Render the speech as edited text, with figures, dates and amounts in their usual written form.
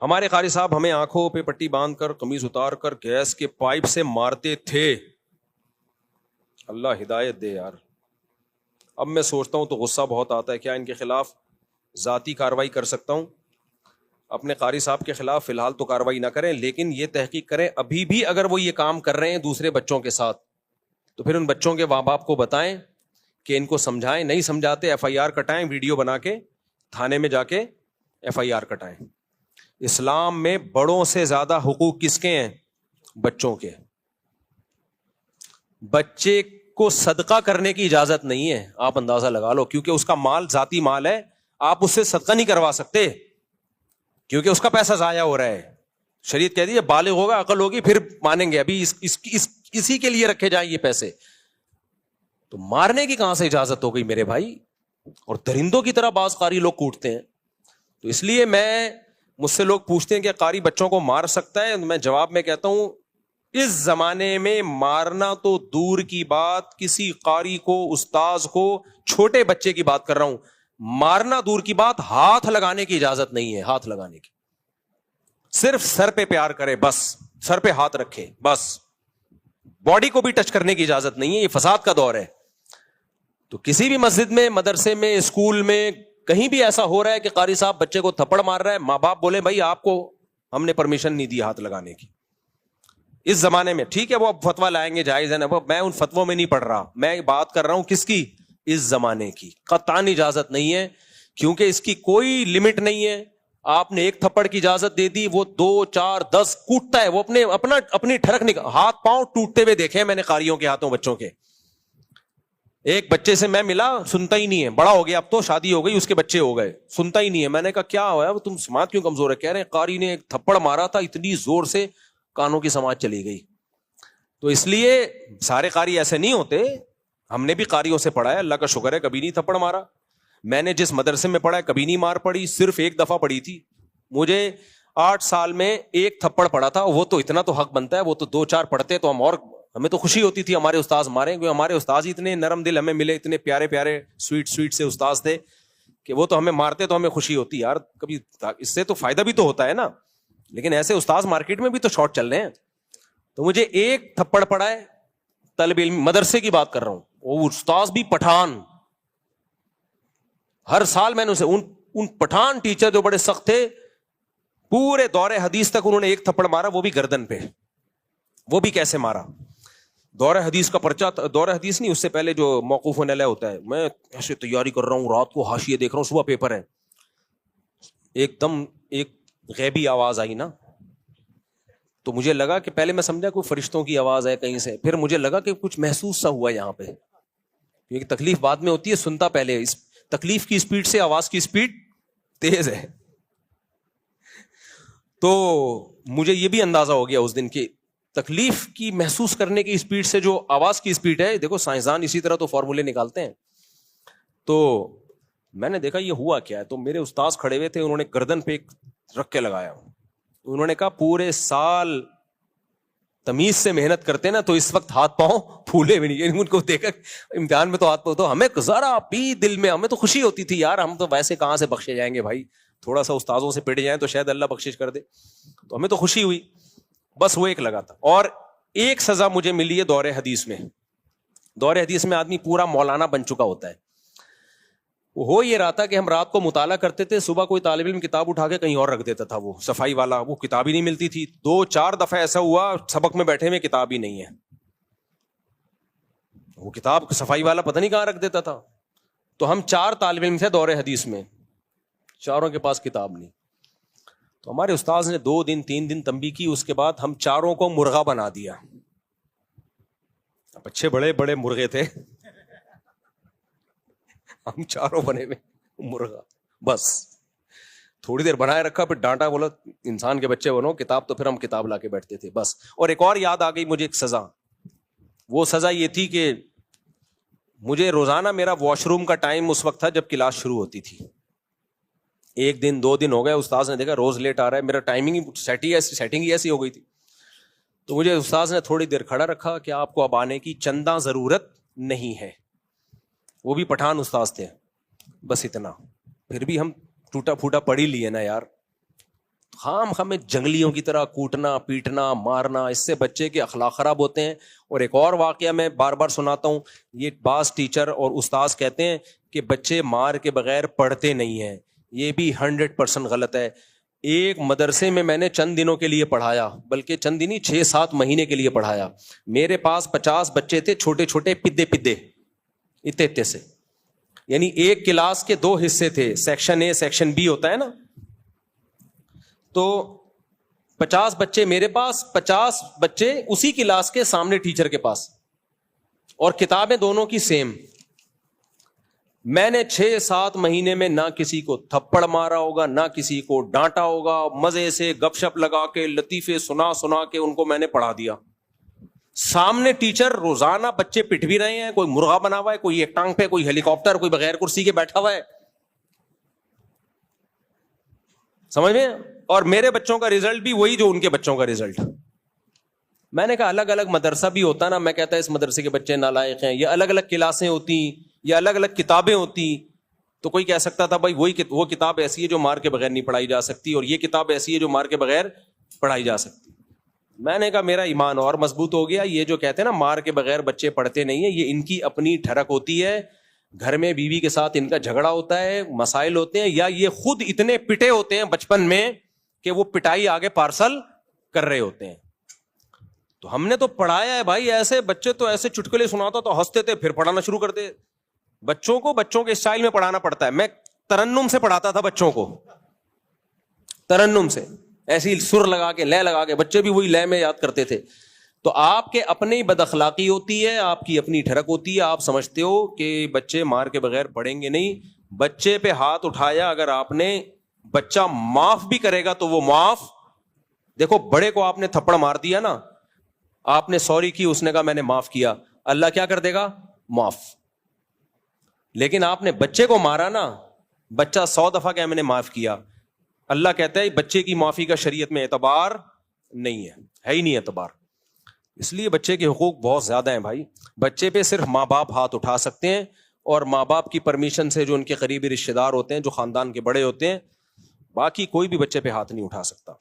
ہمارے قاری صاحب ہمیں آنکھوں پہ پٹی باندھ کر قمیض اتار کر گیس کے پائپ سے مارتے تھے. اللہ ہدایت دے یار. اب میں سوچتا ہوں تو غصہ بہت آتا ہے, کیا ان کے خلاف ذاتی کارروائی کر سکتا ہوں؟ اپنے قاری صاحب کے خلاف فی الحال تو کارروائی نہ کریں, لیکن یہ تحقیق کریں ابھی بھی اگر وہ یہ کام کر رہے ہیں دوسرے بچوں کے ساتھ تو پھر ان بچوں کے ماں باپ کو بتائیں کہ ان کو سمجھائیں. نہیں سمجھاتے ایف آئی آر کٹائیں, ویڈیو بنا کے تھانے میں جا کے ایف آئی آر کٹائیں. اسلام میں بڑوں سے زیادہ حقوق کس کے ہیں؟ بچوں کے. بچے کو صدقہ کرنے کی اجازت نہیں ہے, آپ اندازہ لگا لو, کیونکہ اس کا مال ذاتی مال ہے, آپ اس سے صدقہ نہیں کروا سکتے کیونکہ اس کا پیسہ ضائع ہو رہا ہے. شریعت کہہ دی بالغ ہوگا, عقل ہوگی, پھر مانیں گے, ابھی اسی کے لیے رکھے جائیں یہ پیسے. تو مارنے کی کہاں سے اجازت ہو گئی میرے بھائی؟ اور درندوں کی طرح بعض قاری لوگ کوٹتے ہیں. تو اس لیے مجھ سے لوگ پوچھتے ہیں کہ قاری بچوں کو مار سکتا ہے؟ میں جواب میں کہتا ہوں اس زمانے میں مارنا تو دور کی بات, کسی قاری کو, استاذ کو, چھوٹے بچے کی بات کر رہا ہوں, مارنا دور کی بات, ہاتھ لگانے کی اجازت نہیں ہے. ہاتھ لگانے کی صرف سر پہ پیار کرے بس, سر پہ ہاتھ رکھے بس, باڈی کو بھی ٹچ کرنے کی اجازت نہیں ہے. یہ فساد کا دور ہے. تو کسی بھی مسجد میں, مدرسے میں, اسکول میں, کہیں بھی ایسا ہو رہا ہے کہ قاری صاحب بچے کو تھپڑ مار رہا ہے, ماں باپ بولے بھائی آپ کو ہم نے پرمیشن نہیں دی ہاتھ لگانے کی. اس زمانے میں ٹھیک ہے وہ اب فتویٰ لائیں گے, جائز ہے نا, میں ان فتووں میں نہیں پڑھ رہا, میں بات کر رہا ہوں کس کی؟ اس زمانے کی. قطعاً اجازت نہیں ہے کیونکہ اس کی کوئی لمٹ نہیں ہے. آپ نے ایک تھپڑ کی اجازت دے دی, وہ 2 4 10 کوٹتا ہے, وہ اپنی ٹھڑک نکال, ہاتھ پاؤں ٹوٹتے ہوئے دیکھے میں نے قاریوں کے ہاتھوں بچوں کے. ایک بچے سے میں ملا, سنتا ہی نہیں ہے, بڑا ہو گیا اب تو, شادی ہو گئی, اس کے بچے ہو گئے, سنتا ہی نہیں ہے. میں نے کہا کیا ہوا ہے, تم سماعت کیوں کمزور ہے؟ کہہ رہے ہیں قاری نے ایک تھپڑ مارا تھا اتنی زور سے کانوں کی سماعت چلی گئی. تو اس لیے سارے قاری ایسے نہیں ہوتے, ہم نے بھی قاریوں سے پڑھا ہے, اللہ کا شکر ہے کبھی نہیں تھپڑ مارا. میں نے جس مدرسے میں پڑھا ہے کبھی نہیں مار پڑی, صرف ایک دفعہ پڑی تھی. مجھے 8 سال میں ایک تھپڑ پڑا تھا, وہ تو اتنا تو حق بنتا ہے, وہ تو 2 4 پڑھتے تو ہمیں تو خوشی ہوتی تھی ہمارے استاذ مارے, کیونکہ ہمارے استاذ ہی اتنے نرم دل ہمیں ملے, اتنے پیارے پیارے سویٹ سے استاذ تھے کہ وہ تو ہمیں مارتے تو ہمیں خوشی ہوتی یار, کبھی اس سے تو فائدہ بھی تو ہوتا ہے نا. لیکن ایسے استاذ مارکیٹ میں بھی تو شارٹ چل رہے ہیں. تو مجھے ایک تھپڑ پڑا ہے, طالب علم مدرسے کی بات کر رہا ہوں, وہ استاذ بھی پٹھان. ہر سال میں نے اسے ان پٹھان ٹیچر جو بڑے سخت تھے, پورے دور حدیث تک انہوں نے ایک تھپڑ مارا, وہ بھی گردن پہ. وہ بھی کیسے مارا؟ دور حدیث کا پرچہ, دور حدیث نہیں, اس سے پہلے جو موقوف علیہ ہوتا ہے, میں ایسے تیاری کر رہا ہوں, رات کو حاشیے دیکھ رہا ہوں, صبح پیپر ہے, ایک دم ایک غیبی آواز آئی نا, تو مجھے لگا کہ پہلے میں سمجھا کوئی فرشتوں کی آواز ہے کہیں سے, پھر مجھے لگا کہ کچھ محسوس سا ہوا یہاں پہ, کیونکہ تکلیف بعد میں ہوتی ہے, سنتا پہلے. اس تکلیف کی اسپیڈ سے آواز کی اسپیڈ تیز ہے. تو مجھے یہ بھی اندازہ ہو گیا اس دن کی تکلیف کی محسوس کرنے کی اسپیڈ سے جو آواز کی اسپیڈ ہے, دیکھو سائنسدان اسی طرح تو فارمولے نکالتے ہیں. تو میں نے دیکھا یہ ہوا کیا ہے, تو میرے استاذ کھڑے ہوئے تھے, انہوں نے گردن پہ رکھ کے لگایا. انہوں نے کہا پورے سال تمیز سے محنت کرتے نا تو اس وقت ہاتھ پاؤں پھولے بھی نہیں. ان کو دیکھا امتحان میں تو ہاتھ پاؤں, تو ہمیں ذرا بھی دل میں ہمیں تو خوشی ہوتی تھی یار, ہم تو ویسے کہاں سے بخشے جائیں گے بھائی, تھوڑا سا استاذوں سے پٹ جائیں تو شاید اللہ بخشش کر دے, تو ہمیں تو خوشی ہوئی. بس وہ ایک لگا تھا. اور ایک سزا مجھے ملی ہے دور حدیث میں. دور حدیث میں آدمی پورا مولانا بن چکا ہوتا ہے. ہو یہ رہا تھا کہ ہم رات کو مطالعہ کرتے تھے, صبح کوئی طالب علم کتاب اٹھا کے کہیں اور رکھ دیتا تھا, وہ صفائی والا, وہ کتاب ہی نہیں ملتی تھی. 2 4 دفعہ ایسا ہوا سبق میں بیٹھے میں کتاب ہی نہیں ہے, وہ کتاب صفائی والا پتہ نہیں کہاں رکھ دیتا تھا. تو ہم 4 طالب علم تھے دور حدیث میں, چاروں کے پاس کتاب نہیں. تو ہمارے استاذ نے 2 دن 3 دن تنبیہ کی, اس کے بعد ہم چاروں کو مرغا بنا دیا. اچھے بڑے بڑے مرغے تھے, ہم چاروں بنے ہوئے مرغا. بس تھوڑی دیر بنائے رکھا, پھر ڈانٹا, بولا انسان کے بچے بنو, کتاب تو پھر ہم کتاب لا کے بیٹھتے تھے بس. اور ایک اور یاد آ گئی مجھے ایک سزا. وہ سزا یہ تھی کہ مجھے روزانہ میرا واش روم کا ٹائم اس وقت تھا جب کلاس شروع ہوتی تھی. 1 دن 2 دن ہو گئے, استاذ نے دیکھا روز لیٹ آ رہا ہے, میرا ٹائمنگ سیٹنگ ہی ایسی ہو گئی تھی. تو مجھے استاذ نے تھوڑی دیر کھڑا رکھا کہ آپ کو اب آنے کی چندہ ضرورت نہیں ہے. وہ بھی پٹھان استاذ تھے, بس اتنا. پھر بھی ہم ٹوٹا پھوٹا پڑھ ہی لیے نا یار, خام ہمیں جنگلیوں کی طرح کوٹنا پیٹنا مارنا، اس سے بچے کے اخلاق خراب ہوتے ہیں. اور ایک اور واقعہ میں بار بار سناتا ہوں، یہ بعض ٹیچر اور استاذ کہتے ہیں کہ بچے مار کے بغیر پڑھتے نہیں ہیں. یہ بھی 100% غلط ہے. ایک مدرسے میں نے چند دنوں کے لیے پڑھایا، بلکہ چند دن ہی 6-7 مہینے کے لیے پڑھایا. میرے پاس 50 بچے تھے، چھوٹے چھوٹے پدے اتنے سے، یعنی ایک کلاس کے 2 حصے تھے، سیکشن اے سیکشن بی ہوتا ہے نا. تو 50 بچے میرے پاس، 50 بچے اسی کلاس کے سامنے ٹیچر کے پاس، اور کتابیں دونوں کی سیم. میں نے 6-7 مہینے میں نہ کسی کو تھپڑ مارا ہوگا، نہ کسی کو ڈانٹا ہوگا. مزے سے گپ شپ لگا کے لطیفے سنا کے ان کو میں نے پڑھا دیا. سامنے ٹیچر روزانہ بچے پٹ بھی رہے ہیں، کوئی مرغا بنا ہوا ہے، کوئی ایک ٹانگ پہ، کوئی ہیلی کاپٹر، کوئی بغیر کرسی کے بیٹھا ہوا ہے. سمجھ میں؟ اور میرے بچوں کا رزلٹ بھی وہی جو ان کے بچوں کا رزلٹ. میں نے کہا الگ الگ مدرسہ بھی ہوتا نا، میں کہتا اس مدرسے کے بچے نالائق ہیں، یا الگ الگ کلاسیں ہوتی، یا الگ الگ کتابیں ہوتی، تو کوئی کہہ سکتا تھا بھائی وہ کتاب ایسی ہے جو مار کے بغیر نہیں پڑھائی جا سکتی، اور یہ کتاب ایسی ہے جو مار کے بغیر پڑھائی جا سکتی. میں نے کہا میرا ایمان اور مضبوط ہو گیا. یہ جو کہتے ہیں نا مار کے بغیر بچے پڑھتے نہیں ہیں، یہ ان کی اپنی ٹھڑک ہوتی ہے. گھر میں بیوی کے ساتھ ان کا جھگڑا ہوتا ہے، مسائل ہوتے ہیں، یا یہ خود اتنے پٹے ہوتے ہیں بچپن میں کہ وہ پٹائی آگے پارسل کر رہے ہوتے ہیں. تو ہم نے تو پڑھایا ہے بھائی ایسے. بچے تو ایسے چٹکلے سناتا تو ہنستے تھے، پھر پڑھانا شروع کرتے. بچوں کو بچوں کے اسٹائل میں پڑھانا پڑتا ہے. میں ترنم سے پڑھاتا تھا بچوں کو، ترنم سے ایسی سر لگا کے لے لگا کے، بچے بھی وہی لے میں یاد کرتے تھے. تو آپ کے اپنی بد اخلاقی ہوتی ہے، آپ کی اپنی ٹھڑک ہوتی ہے. آپ سمجھتے ہو کہ بچے مار کے بغیر پڑھیں گے نہیں. بچے پہ ہاتھ اٹھایا اگر آپ نے، بچہ معاف بھی کرے گا تو وہ معاف. دیکھو بڑے کو آپ نے تھپڑ مار دیا نا، آپ نے سوری کی، اس نے کہا میں نے معاف کیا، اللہ کیا کر دے گا؟ معاف. لیکن آپ نے بچے کو مارا نا، بچہ 100 دفعہ کہ میں نے معاف کیا، اللہ کہتا ہے بچے کی معافی کا شریعت میں اعتبار نہیں ہے ہی نہیں اعتبار. اس لیے بچے کے حقوق بہت زیادہ ہیں بھائی. بچے پہ صرف ماں باپ ہاتھ اٹھا سکتے ہیں، اور ماں باپ کی پرمیشن سے جو ان کے قریبی رشتے دار ہوتے ہیں، جو خاندان کے بڑے ہوتے ہیں. باقی کوئی بھی بچے پہ ہاتھ نہیں اٹھا سکتا.